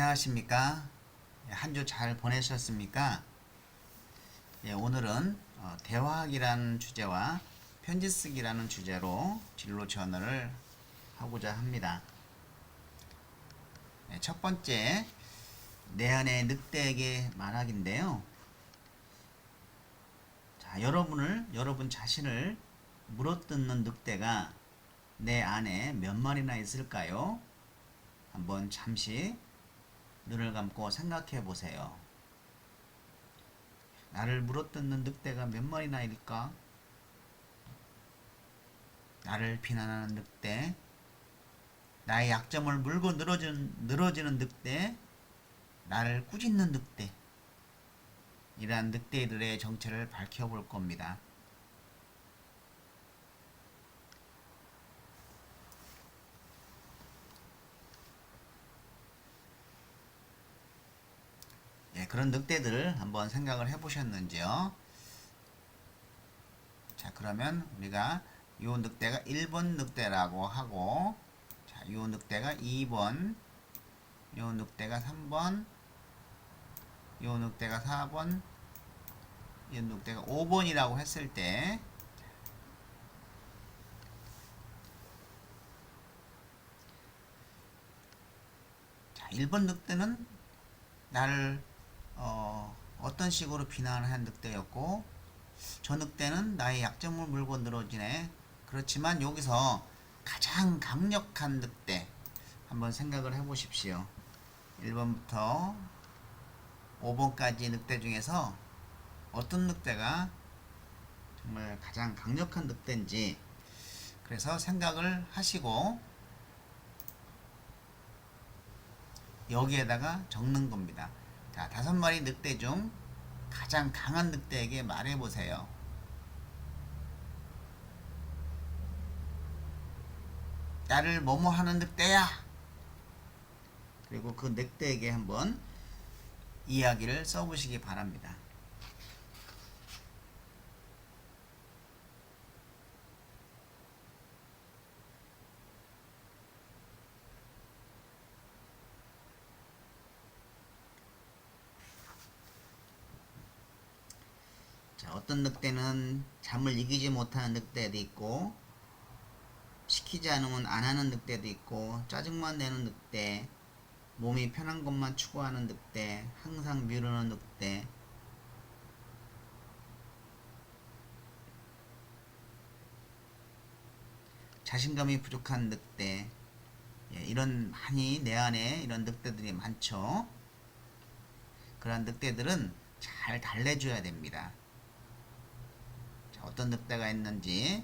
안녕하십니까? 한 주 잘 보내셨습니까? 오늘은 대화학이라는 주제와 편지 쓰기라는 주제로 진로 전환을 하고자 합니다. 첫 번째, 내 안의 늑대에게 말하기인데요. 자, 여러분 자신을 물어뜯는 늑대가 내 안에 몇 마리나 있을까요? 한번 잠시 눈을 감고 생각해 보세요. 나를 물어뜯는 늑대가 몇 마리나 일까? 나를 비난하는 늑대, 나의 약점을 물고 늘어지는 늑대, 나를 꾸짖는 늑대, 이러한 늑대들의 정체를 밝혀볼 겁니다. 그런 늑대들을 한번 생각을 해보셨는지요? 자, 그러면 우리가 이 늑대가 1번 늑대라고 하고, 자, 이 늑대가 2번, 이 늑대가 3번, 이 늑대가 4번, 이 늑대가 5번이라고 했을 때, 자, 1번 늑대는 나를 어떤 식으로 비난한 늑대였고, 저 늑대는 나의 약점을 물고 늘어지네. 그렇지만 여기서 가장 강력한 늑대 한번 생각을 해보십시오. 1번부터 5번까지 늑대 중에서 어떤 늑대가 정말 가장 강력한 늑대인지, 그래서 생각을 하시고 여기에다가 적는 겁니다. 자, 5마리 늑대 중 가장 강한 늑대에게 말해보세요. 나를 뭐뭐 하는 늑대야! 그리고 그 늑대에게 한번 이야기를 써보시기 바랍니다. 자, 어떤 늑대는 잠을 이기지 못하는 늑대도 있고, 시키지 않으면 안 하는 늑대도 있고, 짜증만 내는 늑대, 몸이 편한 것만 추구하는 늑대, 항상 미루는 늑대, 자신감이 부족한 늑대, 이런 많이 내 안에 이런 늑대들이 많죠. 그런 늑대들은 잘 달래줘야 됩니다. 자, 어떤 늑대가 있는지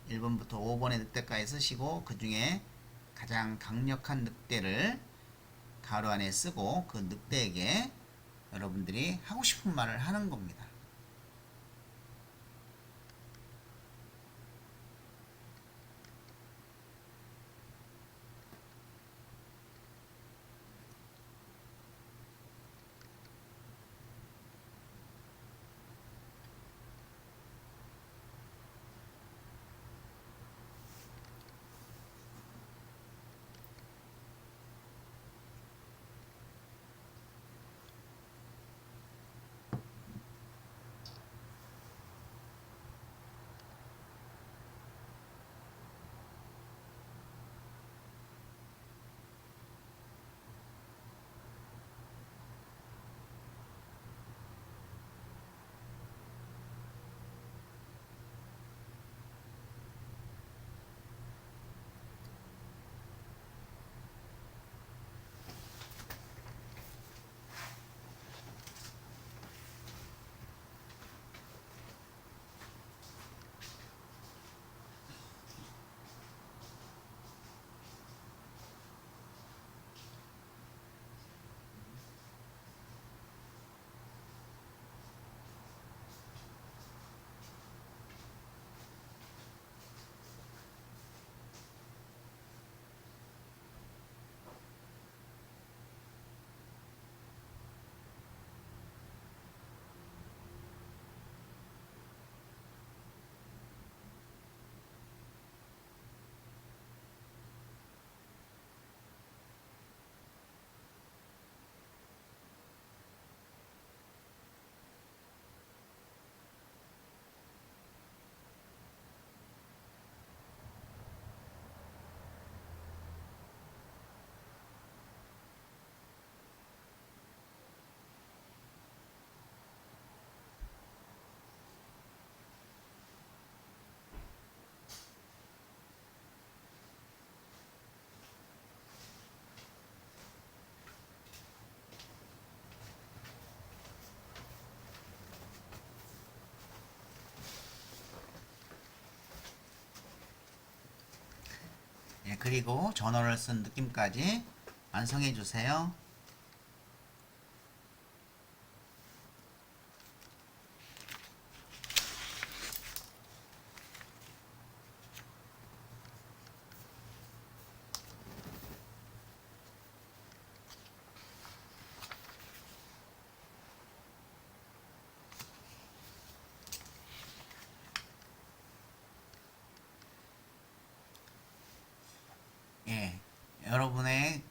1번부터 5번의 늑대까지 쓰시고, 그 중에 가장 강력한 늑대를 가로 안에 쓰고 그 늑대에게 여러분들이 하고 싶은 말을 하는 겁니다. 그리고 전어를 쓴 느낌까지 완성해 주세요. 예, 여러분의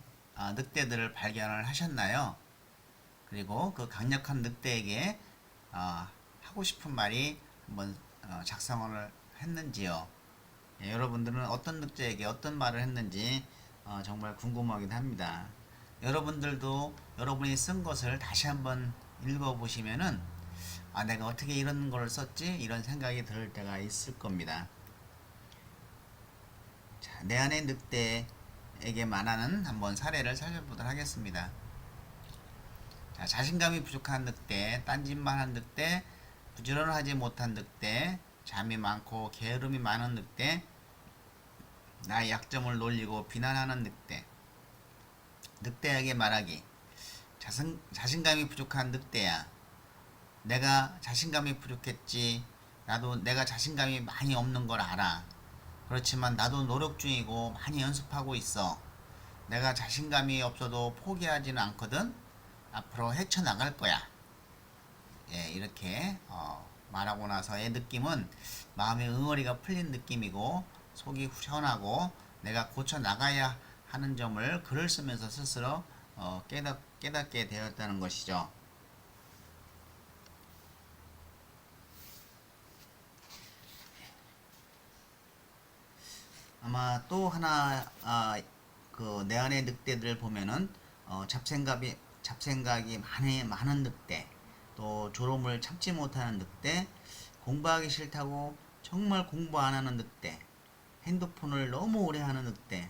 늑대들을 발견을 하셨나요? 그리고 그 강력한 늑대에게 하고 싶은 말이 한번 작성을 했는지요? 예, 여러분들은 어떤 늑대에게 어떤 말을 했는지 정말 궁금하기도 합니다. 여러분들도 여러분이 쓴 것을 다시 한번 읽어보시면은 내가 어떻게 이런 걸 썼지? 이런 생각이 들 때가 있을 겁니다. 자, 내 안의 늑대에게 말하는 한번 사례를 살펴보도록 하겠습니다. 자, 자신감이 부족한 늑대, 딴짓만 한 늑대, 부지런하지 못한 늑대, 잠이 많고 게으름이 많은 늑대, 나의 약점을 놀리고 비난하는 늑대. 늑대에게 말하기. 자신감이 부족한 늑대야. 내가 자신감이 부족했지. 나도 내가 자신감이 많이 없는 걸 알아. 그렇지만 나도 노력 중이고 많이 연습하고 있어. 내가 자신감이 없어도 포기하지는 않거든. 앞으로 헤쳐나갈 거야. 예, 이렇게 말하고 나서의 느낌은 마음의 응어리가 풀린 느낌이고 속이 후련하고 내가 고쳐 나가야 하는 점을 글을 쓰면서 스스로 깨닫게 되었다는 것이죠. 아마 또 하나 내 안의 늑대들을 보면은 잡생각이 많은 늑대, 또 졸음을 참지 못하는 늑대, 공부하기 싫다고 정말 공부 안 하는 늑대, 핸드폰을 너무 오래 하는 늑대,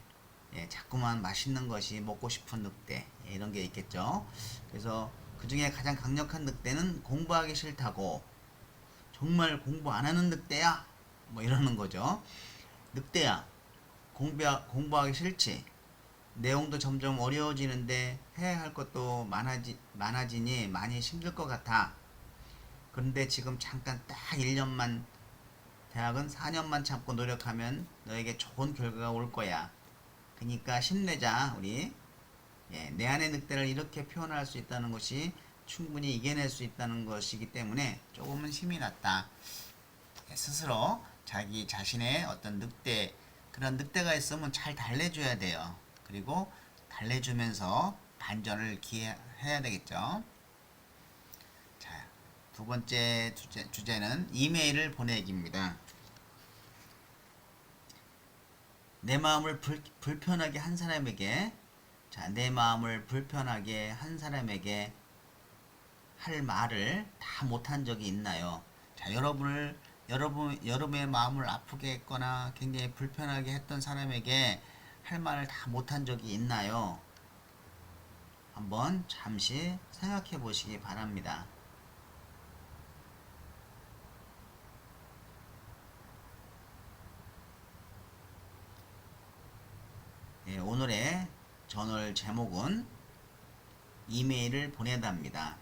예, 자꾸만 맛있는 것이 먹고 싶은 늑대, 예, 이런 게 있겠죠. 그래서 그 중에 가장 강력한 늑대는 공부하기 싫다고 정말 공부 안 하는 늑대야, 뭐 이러는 거죠. 늑대야, 공부하기 싫지. 내용도 점점 어려워지는데 해야 할 것도 많아지니 많이 힘들 것 같아. 그런데 지금 잠깐 딱 1년만, 대학은 4년만 참고 노력하면 너에게 좋은 결과가 올 거야. 그러니까 힘내자, 우리. 예, 내 안의 늑대를 이렇게 표현할 수 있다는 것이 충분히 이겨낼 수 있다는 것이기 때문에 조금은 힘이 났다. 예, 스스로 자기 자신의 어떤 그런 늑대가 있으면 잘 달래줘야 돼요. 그리고 달래주면서 반전을 기해야 되겠죠. 자, 두 번째 주제는 이메일을 보내기입니다. 내 마음을 불편하게 한 사람에게, 내 마음을 불편하게 한 사람에게 할 말을 다 못한 적이 있나요? 자, 여러분의 마음을 아프게 했거나 굉장히 불편하게 했던 사람에게 할 말을 다 못한 적이 있나요? 한번 잠시 생각해 보시기 바랍니다. 예, 오늘의 저널 제목은 이메일을 보내다입니다.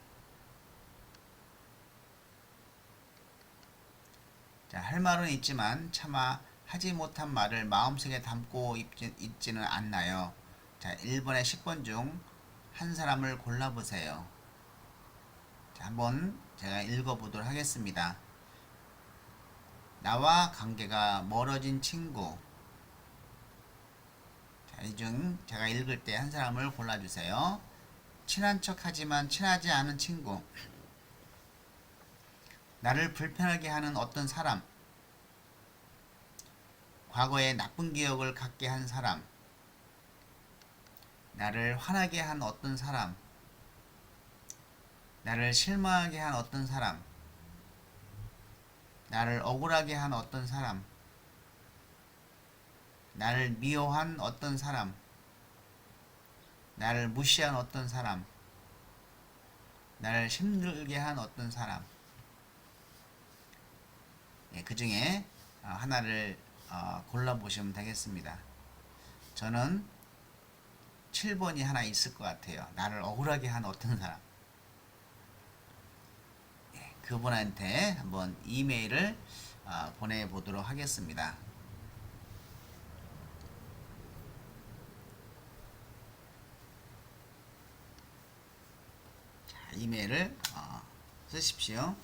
자, 할 말은 있지만 차마 하지 못한 말을 마음속에 담고 있지는 않나요? 자, 1번에 10번 중 한 사람을 골라보세요. 자, 한번 제가 읽어보도록 하겠습니다. 나와 관계가 멀어진 친구. 자, 이 중 제가 읽을 때 한 사람을 골라주세요. 친한 척 하지만 친하지 않은 친구. 나를 불편하게 하는 어떤 사람. 과거에 나쁜 기억을 갖게 한 사람. 나를 화나게 한 어떤 사람. 나를 실망하게 한 어떤 사람. 나를 억울하게 한 어떤 사람. 나를 미워한 어떤 사람. 나를 무시한 어떤 사람. 나를 힘들게 한 어떤 사람. 예, 그 중에 하나를 골라보시면 되겠습니다. 저는 7번이 하나 있을 것 같아요. 나를 억울하게 한 어떤 사람. 예, 그분한테 한번 이메일을 보내보도록 하겠습니다. 자, 이메일을 쓰십시오.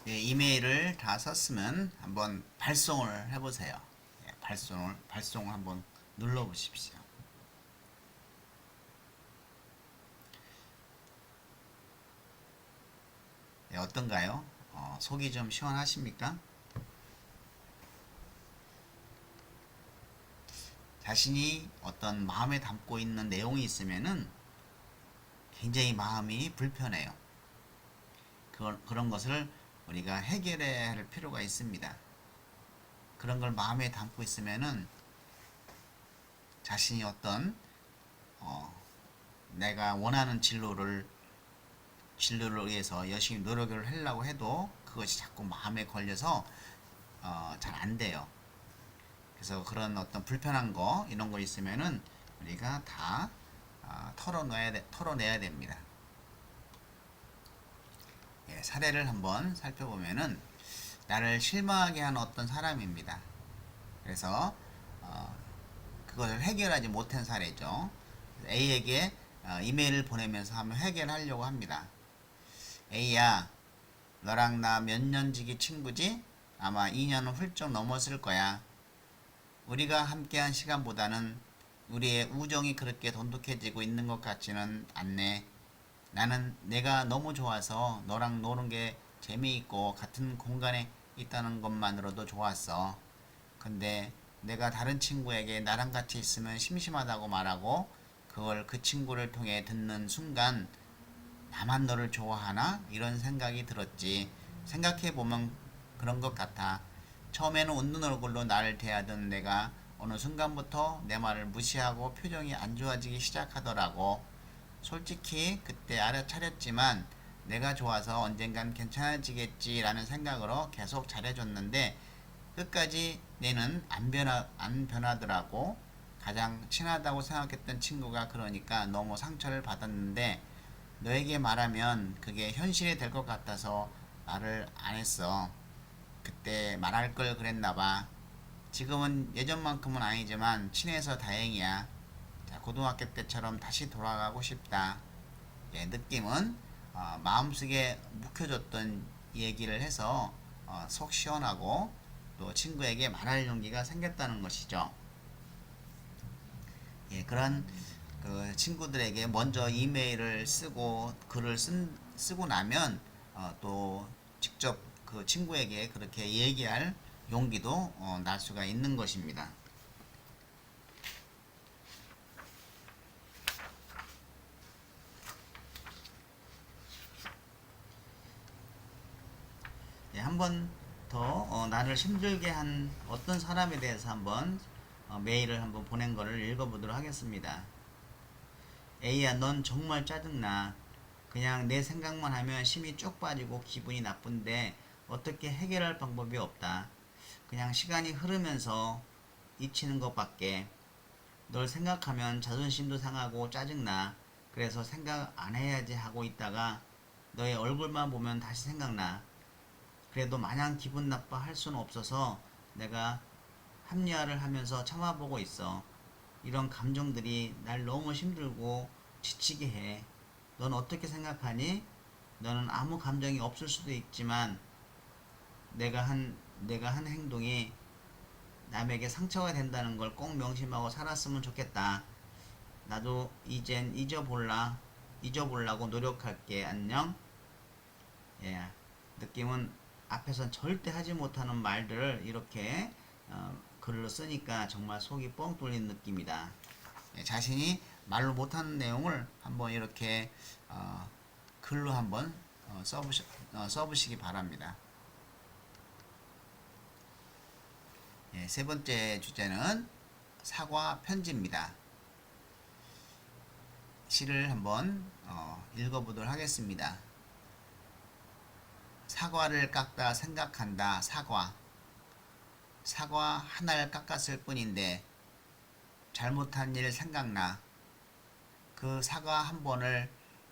예, 이메일을 다 썼으면 한번 발송을 해보세요. 예, 발송을 한번 눌러보십시오. 예, 어떤가요? 속이 좀 시원하십니까? 자신이 어떤 마음에 담고 있는 내용이 있으면은 굉장히 마음이 불편해요. 그런 것을 우리가 해결해야 할 필요가 있습니다. 그런 걸 마음에 담고 있으면은 자신이 어떤 내가 원하는 진로를 위해서 열심히 노력을 하려고 해도 그것이 자꾸 마음에 걸려서 잘 안 돼요. 그래서 그런 어떤 불편한 거 이런 거 있으면은 우리가 다 털어내야 됩니다. 예, 사례를 한번 살펴보면은 나를 실망하게 한 어떤 사람입니다. 그래서 그것을 해결하지 못한 사례죠. A에게 이메일을 보내면서 한번 해결하려고 합니다. A야, 너랑 나 몇 년지기 친구지? 아마 2년은 훌쩍 넘었을 거야. 우리가 함께한 시간보다는 우리의 우정이 그렇게 돈독해지고 있는 것 같지는 않네. 나는 내가 너무 좋아서 너랑 노는 게 재미있고 같은 공간에 있다는 것만으로도 좋았어. 근데 내가 다른 친구에게 나랑 같이 있으면 심심하다고 말하고 그걸 그 친구를 통해 듣는 순간 나만 너를 좋아하나? 이런 생각이 들었지. 생각해보면 그런 것 같아. 처음에는 웃는 얼굴로 나를 대하던 내가 어느 순간부터 내 말을 무시하고 표정이 안 좋아지기 시작하더라고. 솔직히 그때 알아차렸지만 내가 좋아서 언젠간 괜찮아지겠지라는 생각으로 계속 잘해줬는데 끝까지 내는 안 변하더라고. 가장 친하다고 생각했던 친구가 그러니까 너무 상처를 받았는데 너에게 말하면 그게 현실이 될 것 같아서 말을 안 했어. 그때 말할 걸 그랬나 봐. 지금은 예전만큼은 아니지만 친해서 다행이야. 자, 고등학교 때처럼 다시 돌아가고 싶다. 예, 느낌은 마음속에 묵혀졌던 얘기를 해서 속 시원하고 또 친구에게 말할 용기가 생겼다는 것이죠. 예, 그런 그 친구들에게 먼저 이메일을 쓰고 쓰고 나면 또 직접 그 친구에게 그렇게 얘기할 용기도 날 수가 있는 것입니다. 예, 한번 더 나를 힘들게 한 어떤 사람에 대해서 한번 메일을 한번 보낸 거를 읽어보도록 하겠습니다. A야, 넌 정말 짜증나. 그냥 내 생각만 하면 힘이 쭉 빠지고 기분이 나쁜데 어떻게 해결할 방법이 없다. 그냥 시간이 흐르면서 잊히는 것밖에. 널 생각하면 자존심도 상하고 짜증나. 그래서 생각 안 해야지 하고 있다가 너의 얼굴만 보면 다시 생각나. 그래도 마냥 기분 나빠할 수는 없어서 내가 합리화를 하면서 참아보고 있어. 이런 감정들이 날 너무 힘들고 지치게 해. 넌 어떻게 생각하니? 너는 아무 감정이 없을 수도 있지만 내가 한 행동이 남에게 상처가 된다는 걸 꼭 명심하고 살았으면 좋겠다. 나도 이젠 잊어보려고 노력할게. 안녕. 예. 느낌은 앞에선 절대 하지 못하는 말들을 이렇게 글로 쓰니까 정말 속이 뻥 뚫린 느낌이다. 예, 자신이 말로 못하는 내용을 한번 이렇게 글로 한번 써보시기 바랍니다. 예, 세 번째 주제는 사과 편지입니다. 시를 한번 읽어보도록 하겠습니다. 사과를 깎다 생각한다. 사과 하나를 깎았을 뿐인데 잘못한 일 생각나. 그 사과 한 번을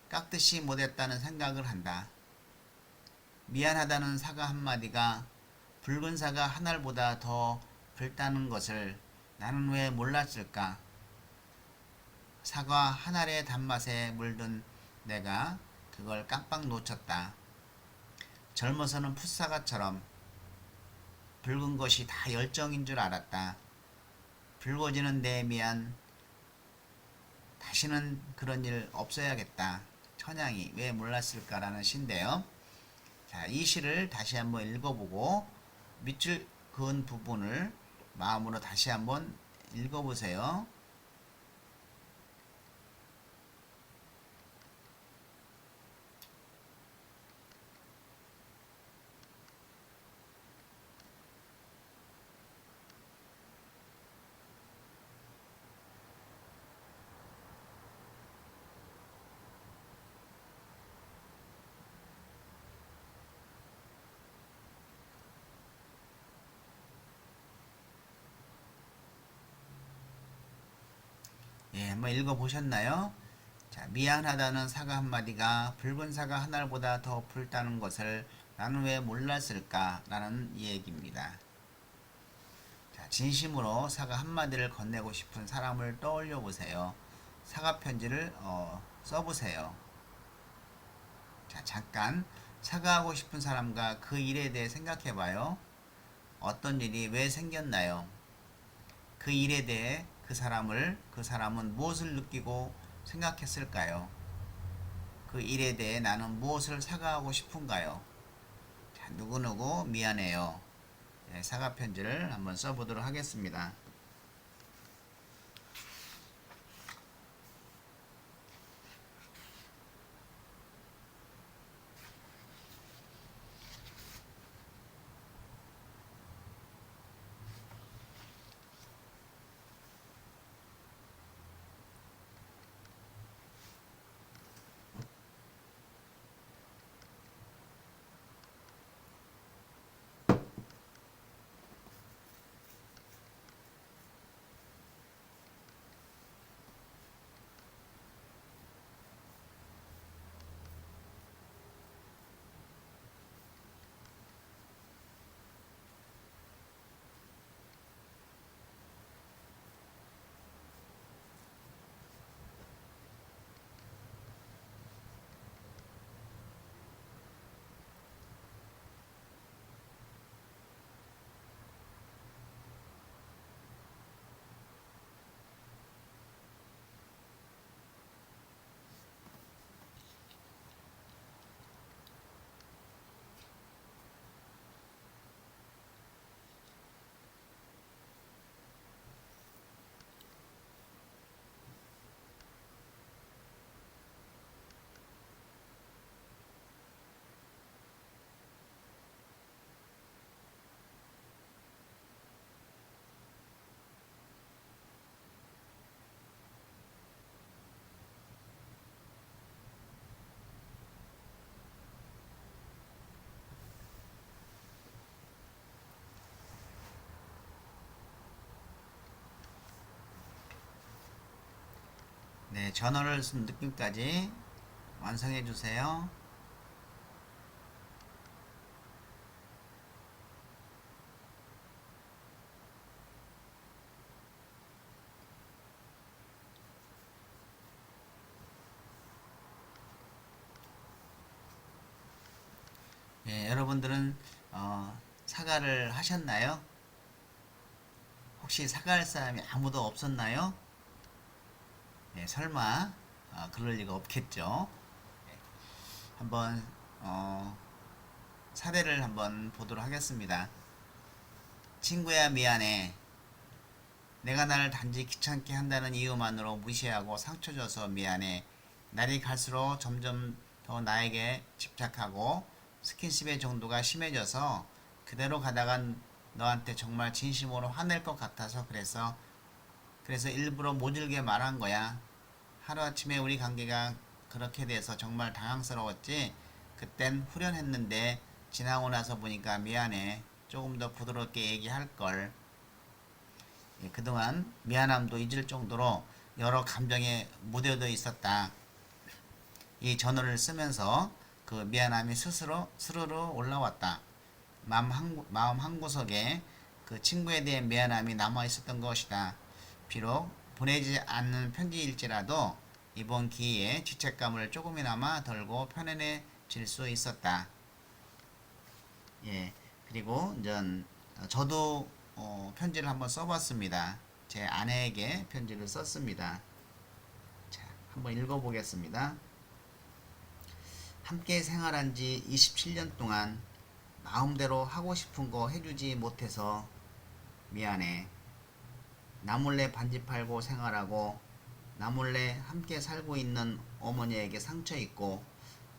깎듯이 못했다는 생각을 한다. 미안하다는 사과 한마디가 붉은 사과 한 알보다 더 붉다는 것을 나는 왜 몰랐을까? 사과 한 알의 단맛에 물든 내가 그걸 깜빡 놓쳤다. 젊어서는 풋사과처럼 붉은 것이 다 열정인 줄 알았다. 붉어지는 내 미안. 다시는 그런 일 없어야겠다. 천양이 왜 몰랐을까라는 시인데요. 자, 이 시를 다시 한번 읽어보고 밑줄 그은 부분을 마음으로 다시 한번 읽어보세요. 예, 한번 읽어보셨나요? 자, 미안하다는 사과 한마디가 붉은 사과 한 알보다 더 붉다는 것을 나는 왜 몰랐을까? 라는 얘기입니다. 자, 진심으로 사과 한마디를 건네고 싶은 사람을 떠올려 보세요. 사과 편지를 써보세요. 자, 잠깐 사과하고 싶은 사람과 그 일에 대해 생각해 봐요. 어떤 일이 왜 생겼나요? 그 일에 대해 그 사람은 무엇을 느끼고 생각했을까요? 그 일에 대해 나는 무엇을 사과하고 싶은가요? 자, 누구누구 미안해요. 네, 사과 편지를 한번 써보도록 하겠습니다. 네, 전어를 쓴 느낌까지 완성해 주세요. 예, 여러분들은 사과를 하셨나요? 혹시 사과할 사람이 아무도 없었나요? 예, 설마 그럴 리가 없겠죠. 예, 한번 사례를 한번 보도록 하겠습니다. 친구야 미안해. 내가 나를 단지 귀찮게 한다는 이유만으로 무시하고 상처 줘서 미안해. 날이 갈수록 점점 더 나에게 집착하고 스킨십의 정도가 심해져서 그대로 가다간 너한테 정말 진심으로 화낼 것 같아서 그래서 일부러 모질게 말한 거야. 하루아침에 우리 관계가 그렇게 돼서 정말 당황스러웠지. 그땐 후련했는데 지나고 나서 보니까 미안해. 조금 더 부드럽게 얘기할 걸. 예, 그동안 미안함도 잊을 정도로 여러 감정에 무뎌져 있었다. 이 전어를 쓰면서 그 미안함이 스르르 올라왔다. 마음 한 구석에 그 친구에 대한 미안함이 남아 있었던 것이다. 비록 보내지 않는 편지일지라도 이번 기회에 죄책감을 조금이나마 덜고 편안해질 수 있었다. 예, 그리고 저도 편지를 한번 써봤습니다. 제 아내에게 편지를 썼습니다. 자, 한번 읽어보겠습니다. 함께 생활한 지 27년 동안 마음대로 하고 싶은 거 해주지 못해서 미안해. 나 몰래 반지 팔고 생활하고 나 몰래 함께 살고 있는 어머니에게 상처 있고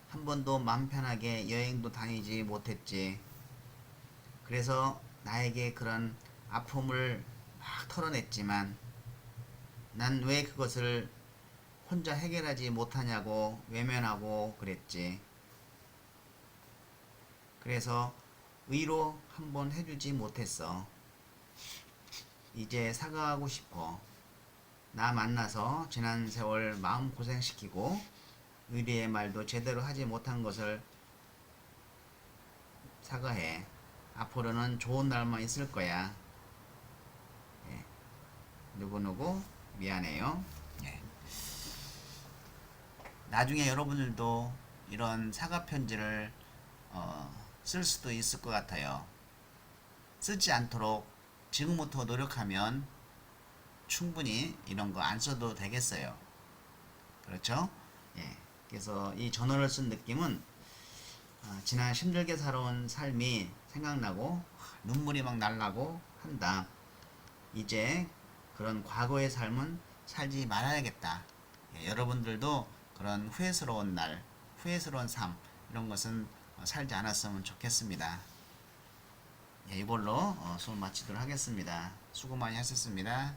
한 번도 맘 편하게 여행도 다니지 못했지. 그래서 나에게 그런 아픔을 막 털어냈지만 난 왜 그것을 혼자 해결하지 못하냐고 외면하고 그랬지. 그래서 의로 한번 해주지 못했어. 이제 사과하고 싶어. 나 만나서 지난 세월 마음 고생시키고 의리의 말도 제대로 하지 못한 것을 사과해. 앞으로는 좋은 날만 있을 거야. 예. 누구누구 미안해요. 예. 나중에 여러분들도 이런 사과 편지를 쓸 수도 있을 것 같아요. 쓰지 않도록 지금부터 노력하면 충분히 이런 거 안 써도 되겠어요. 그렇죠? 예. 그래서 이 전어를 쓴 느낌은 지난 힘들게 살아온 삶이 생각나고 눈물이 막 날라고 한다. 이제 그런 과거의 삶은 살지 말아야겠다. 예, 여러분들도 그런 후회스러운 날, 후회스러운 삶 이런 것은 살지 않았으면 좋겠습니다. 예, 이걸로 수업 마치도록 하겠습니다. 수고 많이 하셨습니다.